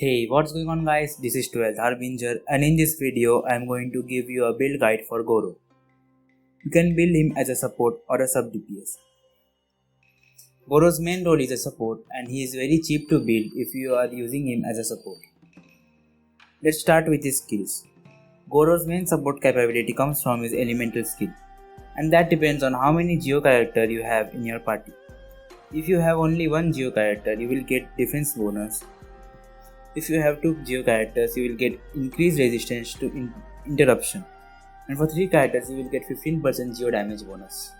Hey, what's going on guys? This is 12th Harbinger and in this video I am going to give you a build guide for Goro. You can build him as a support or a sub DPS. Goro's main role is a support and he is very cheap to build if you are using him as a support. Let's start with his skills. Goro's main support capability comes from his elemental skill and that depends on how many Geo character you have in your party. If you have only one Geo character, you will get defense bonus. If you have 2 Geo characters, you will get increased resistance to interruption. And for 3 characters, you will get 15% Geo damage bonus.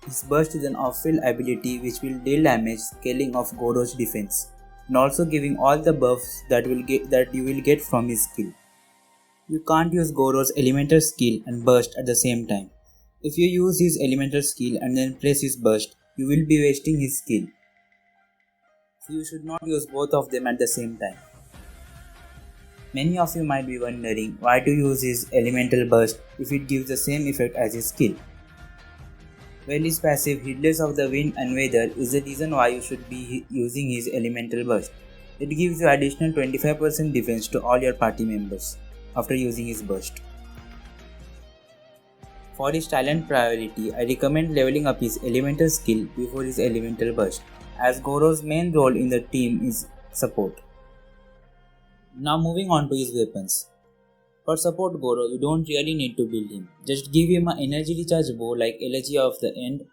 His burst is an off-field ability which will deal damage scaling of Goro's defense and also giving all the buffs that you will get from his skill. You can't use Goro's elemental skill and burst at the same time. If you use his elemental skill and then press his burst, you will be wasting his skill. So you should not use both of them at the same time. Many of you might be wondering why to use his elemental burst if it gives the same effect as his skill. Well, his passive Heedless of the Wind and Weather is the reason why you should be using his elemental burst. It gives you additional 25% defense to all your party members after using his burst. For his talent priority, I recommend leveling up his elemental skill before his elemental burst, as Goro's main role in the team is support. Now moving on to his weapons. For support Goro, you don't really need to build him. Just give him an energy recharge bow like Elegy of the End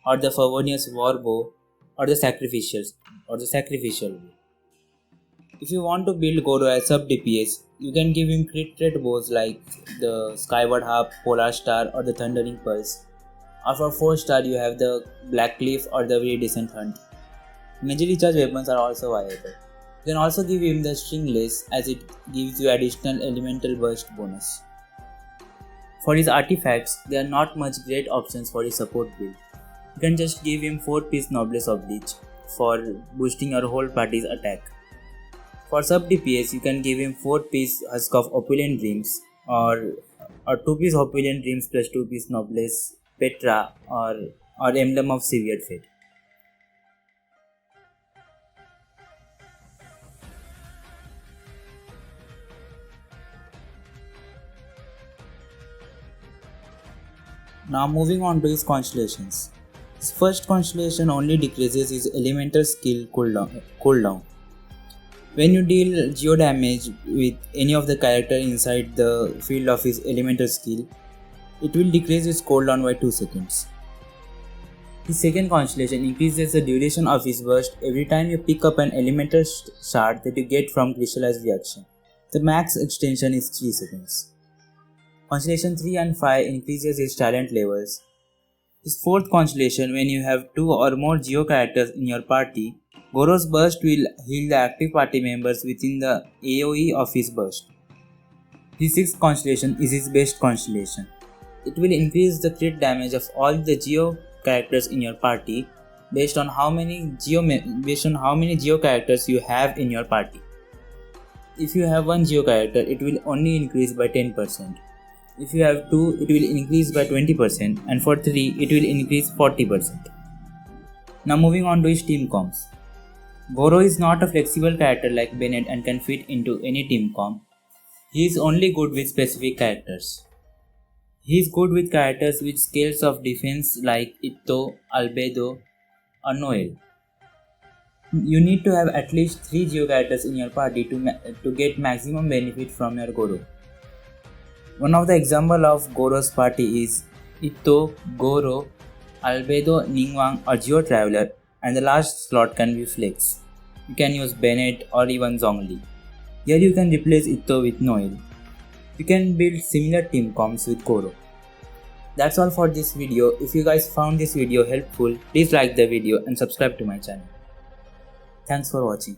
or the Favonius War Bow or the Sacrificial Bow. If you want to build Goro as sub DPS, you can give him crit rate bows like the Skyward Harp, Polar Star or the Thundering Pulse. Or for 4 star you have the Black Cliff or the Iridescent Hunt. Energy recharge weapons are also viable. You can also give him the Stringless as it gives you additional elemental burst bonus. For his artifacts, there are not much great options for his support build. You can just give him 4-piece Noblesse Oblige for boosting your whole party's attack. For sub DPS, you can give him 4-piece Husk of Opulent Dreams or 2-piece Opulent Dreams plus 2-piece Noblesse Petra or Emblem of Severed Fate. Now moving on to his constellations. His first constellation only decreases his elemental skill cooldown. When you deal geo damage with any of the character inside the field of his elemental skill, it will decrease his cooldown by 2 seconds. His second constellation increases the duration of his burst every time you pick up an elemental shard that you get from Crystallized Reaction. The max extension is 3 seconds. Constellation 3 and 5 increases his talent levels. His fourth constellation, when you have 2 or more Geo characters in your party, Goro's burst will heal the active party members within the AoE of his burst. His sixth constellation is his best constellation. It will increase the crit damage of all the Geo characters in your party based on how many Geo characters you have in your party. If you have 1 Geo character, it will only increase by 10%. If you have 2, it will increase by 20% and for 3, it will increase 40%. Now moving on to his team comps. Goro is not a flexible character like Bennett and can fit into any team comp. He is only good with specific characters. He is good with characters with scales of defense like Itto, Albedo or Noel. You need to have at least 3 Geo characters in your party to get maximum benefit from your Goro. One of the examples of Goro's party is Itto, Goro, Albedo, Ningguang or Geo Traveler, and the last slot can be Flex. You can use Bennett or even Zhongli. Here you can replace Itto with Noel. You can build similar team comps with Goro. That's all for this video. If you guys found this video helpful, please like the video and subscribe to my channel. Thanks for watching.